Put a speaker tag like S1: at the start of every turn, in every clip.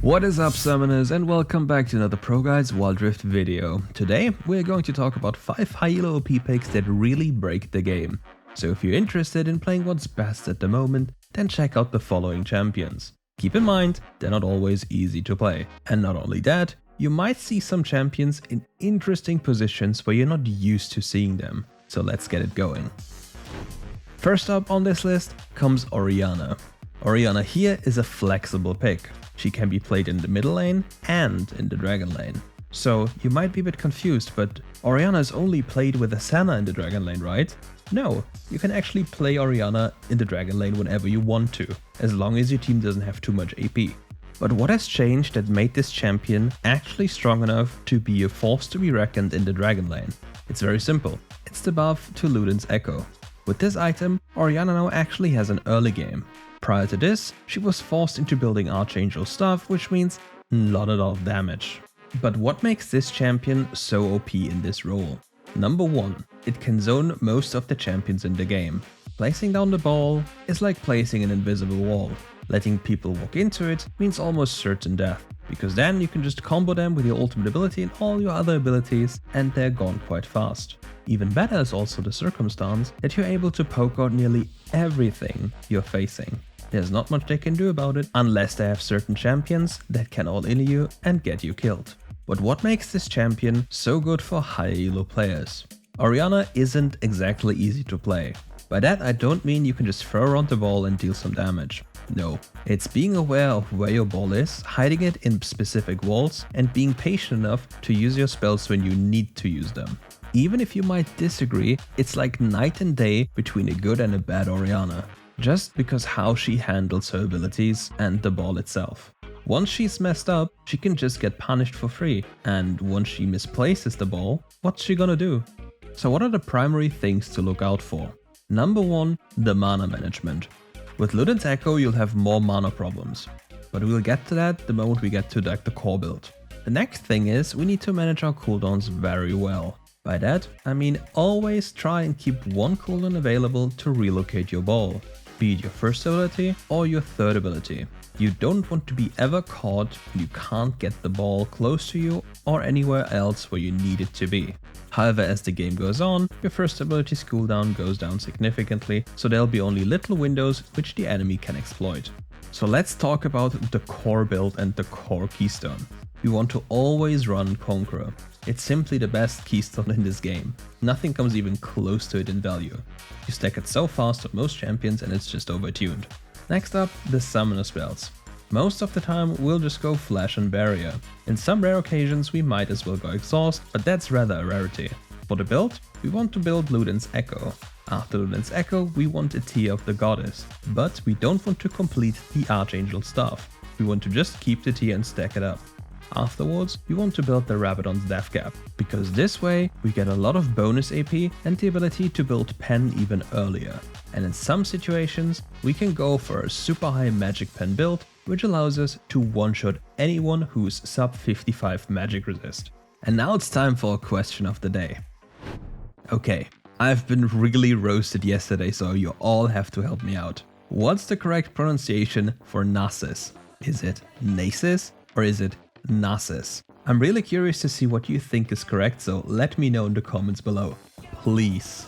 S1: What is up, summoners, and welcome back to another ProGuides Wild Rift video. Today we're going to talk about 5 high elo OP picks that really break the game. So if you're interested in playing what's best at the moment, then check out the following champions. Keep in mind, they're not always easy to play. And not only that, you might see some champions in interesting positions where you're not used to seeing them. So let's get it going. First up on this list comes Orianna. Orianna here is a flexible pick. She can be played in the middle lane and in the dragon lane. So you might be a bit confused, but Orianna is only played with a Senna in the dragon lane, right? No, you can actually play Orianna in the dragon lane whenever you want to, as long as your team doesn't have too much AP. But what has changed that made this champion actually strong enough to be a force to be reckoned in the dragon lane? It's very simple. It's the buff to Luden's Echo. With this item, Orianna now actually has an early game. Prior to this, she was forced into building Archangel stuff, which means not a lot of damage. But what makes this champion so OP in this role? Number 1, it can zone most of the champions in the game. Placing down the ball is like placing an invisible wall. Letting people walk into it means almost certain death, because then you can just combo them with your ultimate ability and all your other abilities and they're gone quite fast. Even better is also the circumstance that you're able to poke out nearly everything you're facing. There's not much they can do about it unless they have certain champions that can all-in you and get you killed. But what makes this champion so good for high elo players? Orianna isn't exactly easy to play. By that I don't mean you can just throw around the ball and deal some damage. No, it's being aware of where your ball is, hiding it in specific walls, and being patient enough to use your spells when you need to use them. Even if you might disagree, it's like night and day between a good and a bad Orianna. Just because how she handles her abilities and the ball itself. Once she's messed up, she can just get punished for free, and once she misplaces the ball, what's she gonna do? So what are the primary things to look out for? Number 1, the mana management. With Luden's Echo you'll have more mana problems, but we'll get to that the moment we get to the core build. The next thing is we need to manage our cooldowns very well. By that, I mean always try and keep one cooldown available to relocate your ball, be it your first ability or your third ability. You don't want to be ever caught when you can't get the ball close to you or anywhere else where you need it to be. However, as the game goes on, your first ability's cooldown goes down significantly, so there'll be only little windows which the enemy can exploit. So let's talk about the core build and the core keystone. We want to always run Conqueror. It's simply the best keystone in this game. Nothing comes even close to it in value. You stack it so fast on most champions and it's just overtuned. Next up, the summoner spells. Most of the time we'll just go Flash and Barrier. In some rare occasions we might as well go Exhaust, but that's rather a rarity. For the build, we want to build Luden's Echo. After Luden's Echo we want a Tear of the Goddess, but we don't want to complete the Archangel stuff. We want to just keep the Tear and stack it up. Afterwards, we want to build the Rabadon's Death Cap, because this way we get a lot of bonus AP and the ability to build Pen even earlier. And in some situations, we can go for a super high magic pen build, which allows us to one-shot anyone who's sub 55 magic resist. And now it's time for a question of the day. Okay, I've been really roasted yesterday, so you all have to help me out. What's the correct pronunciation for Nasus? Is it Nasus or is it Nasus? I'm really curious to see what you think is correct, so let me know in the comments below, please.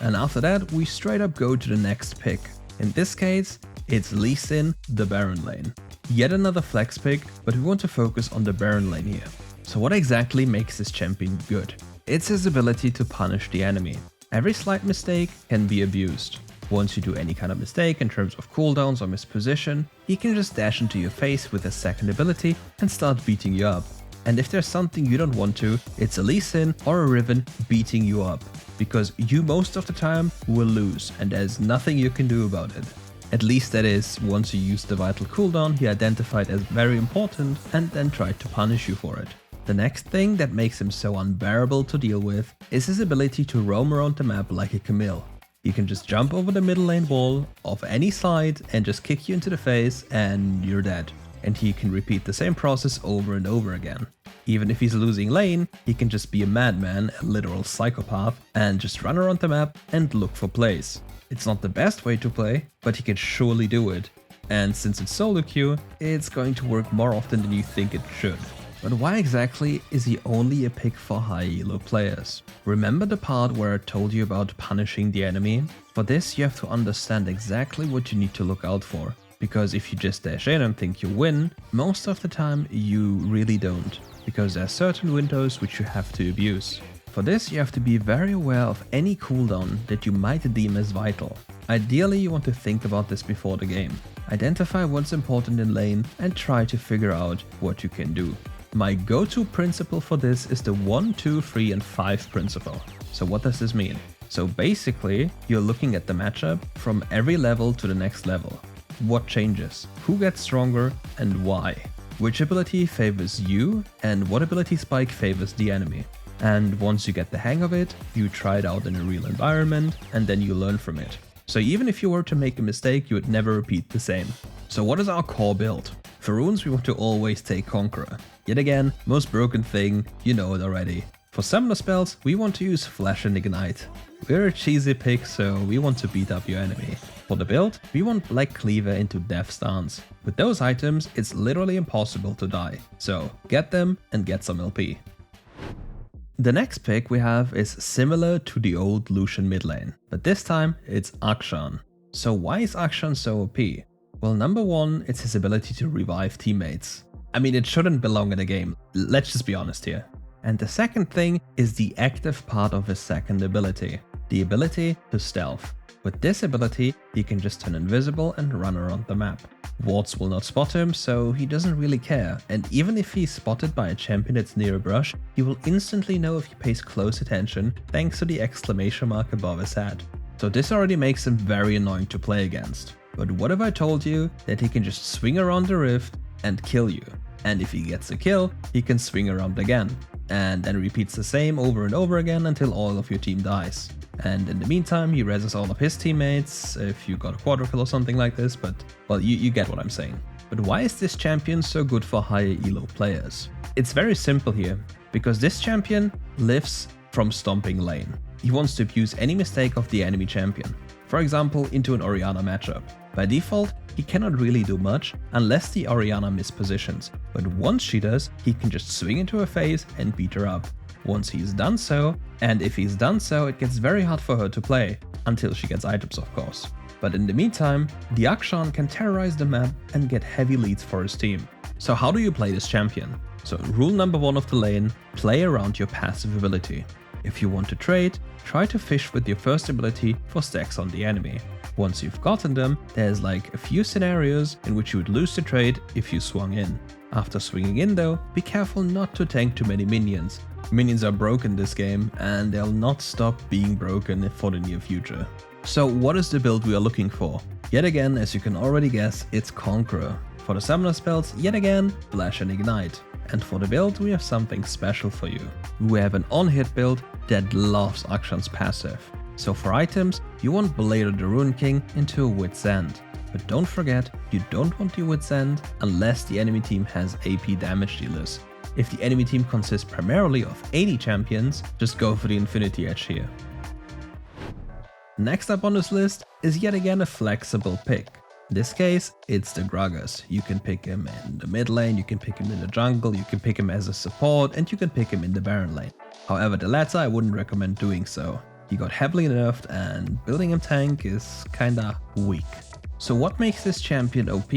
S1: And after that, we straight up go to the next pick. In this case, it's Lee Sin, the Baron lane. Yet another flex pick, but we want to focus on the Baron lane here. So what exactly makes this champion good? It's his ability to punish the enemy. Every slight mistake can be abused. Once you do any kind of mistake in terms of cooldowns or misposition, he can just dash into your face with a second ability and start beating you up. And if there's something you don't want to, it's a Lee Sin or a Riven beating you up, because you most of the time will lose and there's nothing you can do about it. At least that is, once you use the vital cooldown he identified as very important and then tried to punish you for it. The next thing that makes him so unbearable to deal with is his ability to roam around the map like a Camille. You can just jump over the middle lane wall of any side and just kick you into the face and you're dead. And he can repeat the same process over and over again. Even if he's losing lane, he can just be a madman, a literal psychopath, and just run around the map and look for plays. It's not the best way to play, but he can surely do it. And since it's solo queue, it's going to work more often than you think it should. But why exactly is he only a pick for high elo players? Remember the part where I told you about punishing the enemy? For this you have to understand exactly what you need to look out for. Because if you just dash in and think you win, most of the time you really don't. Because there are certain windows which you have to abuse. For this you have to be very aware of any cooldown that you might deem as vital. Ideally you want to think about this before the game. Identify what's important in lane and try to figure out what you can do. My go-to principle for this is the 1, 2, 3 and 5 principle. So what does this mean? So basically you're looking at the matchup from every level to the next level. What changes? Who gets stronger and why? Which ability favors you and what ability spike favors the enemy? And once you get the hang of it, you try it out in a real environment and then you learn from it. So even if you were to make a mistake, you would never repeat the same. So what is our core build? For runes we want to always take Conqueror. Yet again, most broken thing, you know it already. For summoner spells, we want to use Flash and Ignite. We're a cheesy pick, so we want to beat up your enemy. For the build, we want Black Cleaver into Death Stance. With those items, it's literally impossible to die. So get them and get some LP. The next pick we have is similar to the old Lucian mid lane, but this time it's Akshan. So why is Akshan so OP? Well, number one, it's his ability to revive teammates. I mean, it shouldn't belong in a game, let's just be honest here. And the second thing is the active part of his second ability, the ability to stealth. With this ability, he can just turn invisible and run around the map. Wards will not spot him, so he doesn't really care, and even if he's spotted by a champion that's near a brush, he will instantly know if he pays close attention thanks to the exclamation mark above his head. So this already makes him very annoying to play against. But what if I told you that he can just swing around the rift and kill you? And if he gets a kill, he can swing around again, and then repeats the same over and over again until all of your team dies. And in the meantime, he reses all of his teammates if you got a quadra kill or something like this, but well, you get what I'm saying. But why is this champion so good for higher elo players? It's very simple here, because this champion lives from stomping lane. He wants to abuse any mistake of the enemy champion. For example, into an Orianna matchup. By default, he cannot really do much unless the Orianna mispositions, but once she does, he can just swing into her face and beat her up. Once he's done so, and if he's done so, it gets very hard for her to play, until she gets items of course. But in the meantime, the Akshan can terrorize the map and get heavy leads for his team. So how do you play this champion? So rule number one of the lane, play around your passive ability. If you want to trade, try to fish with your first ability for stacks on the enemy. Once you've gotten them, there's like a few scenarios in which you would lose the trade if you swung in. After swinging in though, be careful not to tank too many minions. Minions are broken this game and they'll not stop being broken for the near future. So what is the build we are looking for? Yet again, as you can already guess, it's Conqueror. For the summoner spells, yet again, Flash and Ignite. And for the build, we have something special for you. We have an on-hit build that loves Akshan's passive. So for items, you want Blade of the Rune King into a Wit's End. But don't forget, you don't want the Wit's End unless the enemy team has AP damage dealers. If the enemy team consists primarily of 80 champions, just go for the Infinity Edge here. Next up on this list is yet again a flexible pick. In this case, it's the Gragas. You can pick him in the mid lane, you can pick him in the jungle, you can pick him as a support, and you can pick him in the Baron lane. However, the latter I wouldn't recommend doing so. He got heavily nerfed and building him tank is kinda weak. So what makes this champion OP?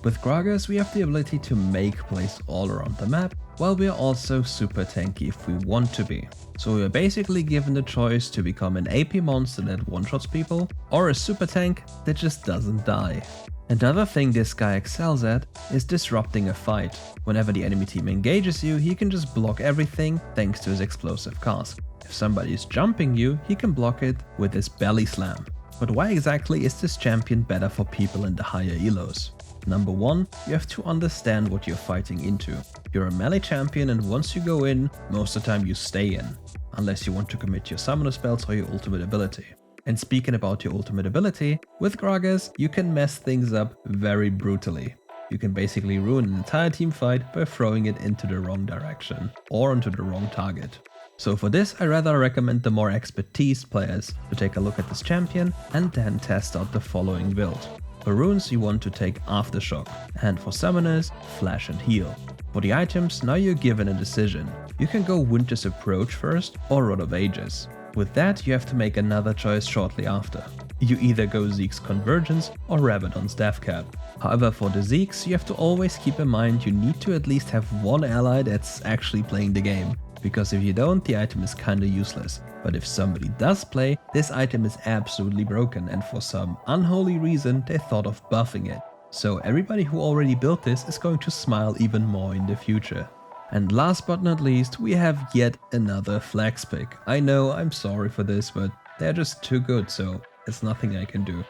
S1: With Gragas we have the ability to make plays all around the map, while we are also super tanky if we want to be. So we are basically given the choice to become an AP monster that one-shots people, or a super tank that just doesn't die. Another thing this guy excels at is disrupting a fight. Whenever the enemy team engages you, he can just block everything thanks to his explosive cask. If somebody is jumping you, he can block it with his belly slam. But why exactly is this champion better for people in the higher elos? Number one, you have to understand what you're fighting into. You're a melee champion and once you go in, most of the time you stay in. Unless you want to commit your summoner spells or your ultimate ability. And speaking about your ultimate ability, with Gragas you can mess things up very brutally. You can basically ruin an entire team fight by throwing it into the wrong direction, or onto the wrong target. So for this I rather recommend the more expertise players to take a look at this champion and then test out the following build. For runes you want to take Aftershock, and for summoners, Flash and Heal. For the items, now you're given a decision. You can go Winter's Approach first or Rod of Ages. With that you have to make another choice shortly after. You either go Zeke's Convergence or Rabadon's Death Cap. However, for the Zeke's you have to always keep in mind you need to at least have one ally that's actually playing the game, because if you don't, the item is kinda useless. But if somebody does play, this item is absolutely broken, and for some unholy reason they thought of buffing it. So everybody who already built this is going to smile even more in the future. And last but not least, we have yet another flex pick. I know, I'm sorry for this, but they're just too good, so there's nothing I can do.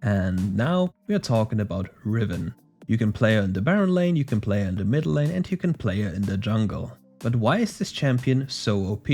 S1: And now we are talking about Riven. You can play her in the Baron lane, you can play her in the middle lane, and you can play her in the jungle. But why is this champion so OP?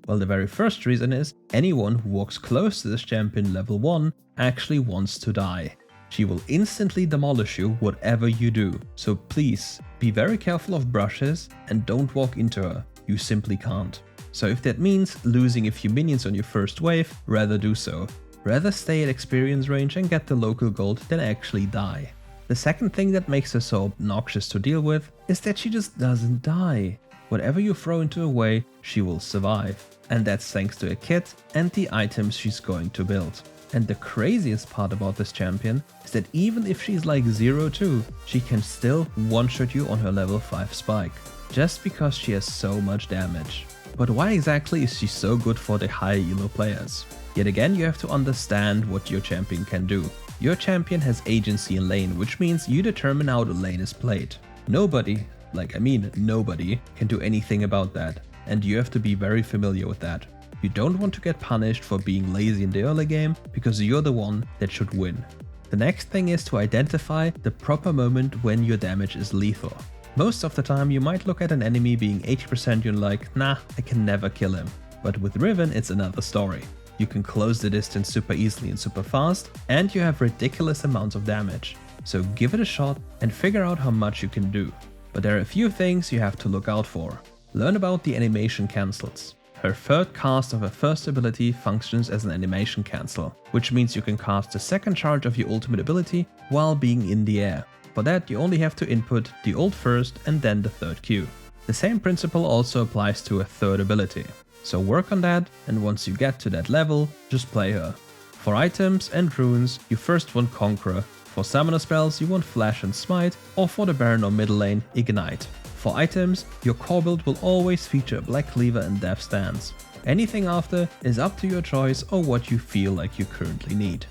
S1: Well, the very first reason is anyone who walks close to this champion level 1 actually wants to die. She will instantly demolish you whatever you do, so please be very careful of brushes and don't walk into her, you simply can't. So if that means losing a few minions on your first wave, rather do so. Rather stay at experience range and get the local gold than actually die. The second thing that makes her so obnoxious to deal with is that she just doesn't die. Whatever you throw into her way, she will survive. And that's thanks to a kit and the items she's going to build. And the craziest part about this champion is that even if she's like 0-2, she can still one-shot you on her level 5 spike, just because she has so much damage. But why exactly is she so good for the high elo players? Yet again, you have to understand what your champion can do. Your champion has agency in lane, which means you determine how the lane is played. Nobody, nobody, can do anything about that, and you have to be very familiar with that. You don't want to get punished for being lazy in the early game, because you're the one that should win. The next thing is to identify the proper moment when your damage is lethal. Most of the time you might look at an enemy being 80% and you're like, nah, I can never kill him. But with Riven it's another story. You can close the distance super easily and super fast, and you have ridiculous amounts of damage. So give it a shot and figure out how much you can do. But there are a few things you have to look out for. Learn about the animation cancels. Her third cast of her first ability functions as an animation cancel, which means you can cast the second charge of your ultimate ability while being in the air. For that you only have to input the ult first and then the third Q. The same principle also applies to a third ability. So work on that, and once you get to that level, just play her. For items and runes, you first want Conqueror. For summoner spells you want Flash and Smite, or for the Baron or middle lane, Ignite. For items, your core build will always feature Black Cleaver and Death Stance. Anything after is up to your choice or what you feel like you currently need.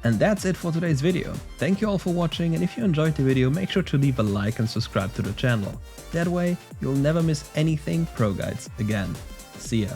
S1: And that's it for today's video. Thank you all for watching, and if you enjoyed the video, make sure to leave a like and subscribe to the channel. That way, you'll never miss anything ProGuides again. See ya.